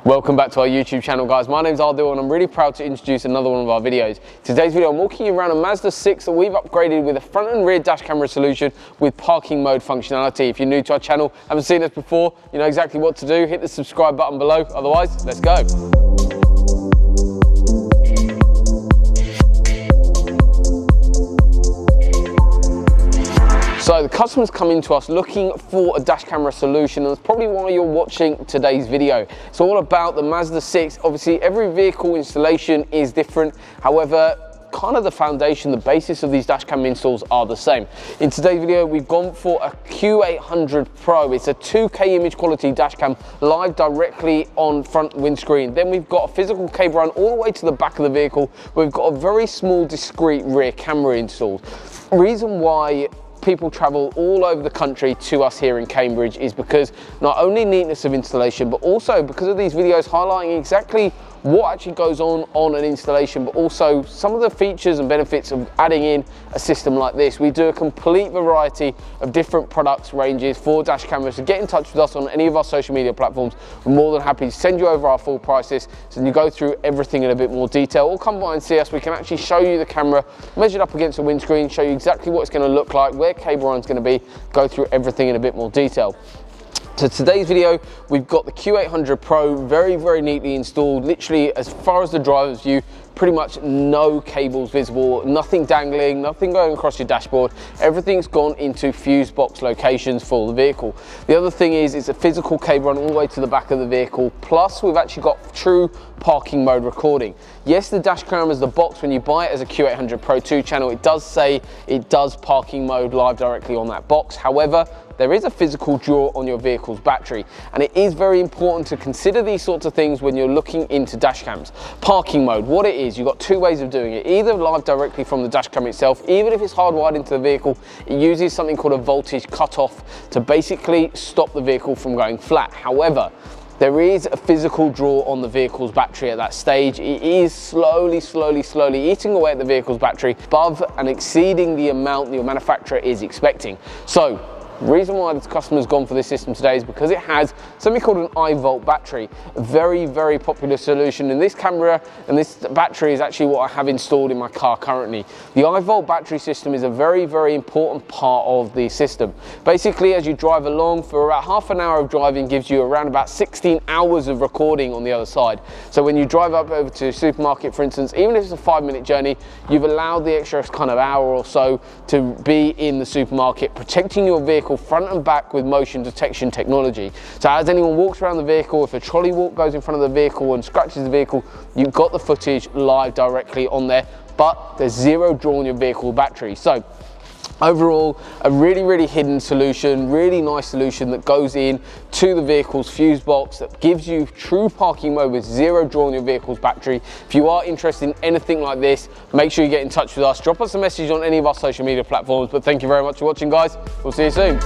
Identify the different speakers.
Speaker 1: Welcome back to our YouTube channel, guys. My name's Ardil and I'm really proud to introduce another one of our videos. Today's video, I'm walking you around a Mazda 6 that we've upgraded with a front and rear dash camera solution with parking mode functionality. If you're new to our channel, haven't seen us before, you know exactly what to do. Hit the subscribe button below. Otherwise, let's go. So the customer's coming to us looking for a dash camera solution, and that's probably why you're watching today's video. It's all about the Mazda 6. Obviously, every vehicle installation is different. However, kind of the foundation, the basis of these dash cam installs are the same. In today's video, we've gone for a Q800 Pro. It's a 2K image quality dash cam live directly on front windscreen. Then we've got a physical cable run all the way to the back of the vehicle. We've got a very small discrete rear camera installed. Reason why people travel all over the country to us here in Cambridge is because not only neatness of installation, but also because of these videos highlighting exactly what actually goes on an installation, but also some of the features and benefits of adding in a system like this. We do a complete variety of different products ranges for dash cameras. So get in touch with us on any of our social media platforms. We're more than happy to send you over our full prices so you go through everything in a bit more detail, or come by and see us. We can actually show you the camera measured up against the windscreen, show you exactly what it's going to look like, where cable run's going to be, go through everything in a bit more detail. So today's video, we've got the Q800 Pro very neatly installed, literally as far as the driver's view, pretty much no cables visible, nothing dangling, nothing going across your dashboard. Everything's gone into fuse box locations for the vehicle. The other thing is it's a physical cable run all the way to the back of the vehicle, plus we've actually got true parking mode recording. Yes, the dash camera is the box. When you buy it as a Q800 Pro 2 channel, it does say it does parking mode live directly on that box. However, there is a physical draw on your vehicle's battery, and it is very important to consider these sorts of things when you're looking into dash cams. Parking mode, what it is, you've got two ways of doing it, either live directly from the dash cam itself. Even if it's hardwired into the vehicle, it uses something called a voltage cutoff to basically stop the vehicle from going flat. However, there is a physical draw on the vehicle's battery at that stage. It is slowly eating away at the vehicle's battery, above and exceeding the amount your manufacturer is expecting. So, reason why this customer's gone for this system today is because it has something called an iVolt battery, a very popular solution. And this camera and this battery is actually what I have installed in my car currently. The iVolt battery system is a very important part of the system. Basically, as you drive along for about half an hour of driving, gives you around about 16 hours of recording on the other side. So when you drive up over to a supermarket, for instance, even if it's a 5-minute journey, you've allowed the extra kind of hour or so to be in the supermarket, protecting your vehicle front and back with motion detection technology. So as anyone walks around the vehicle, if a trolley walk goes in front of the vehicle and scratches the vehicle, you've got the footage live directly on there, but there's zero draw on your vehicle battery. So overall, a really hidden solution, really nice solution that goes in to the vehicle's fuse box that gives you true parking mode with zero draw on your vehicle's battery. If you are interested in anything like this, make sure you get in touch with us. Drop us a message on any of our social media platforms. But thank you very much for watching, guys. We'll see you soon.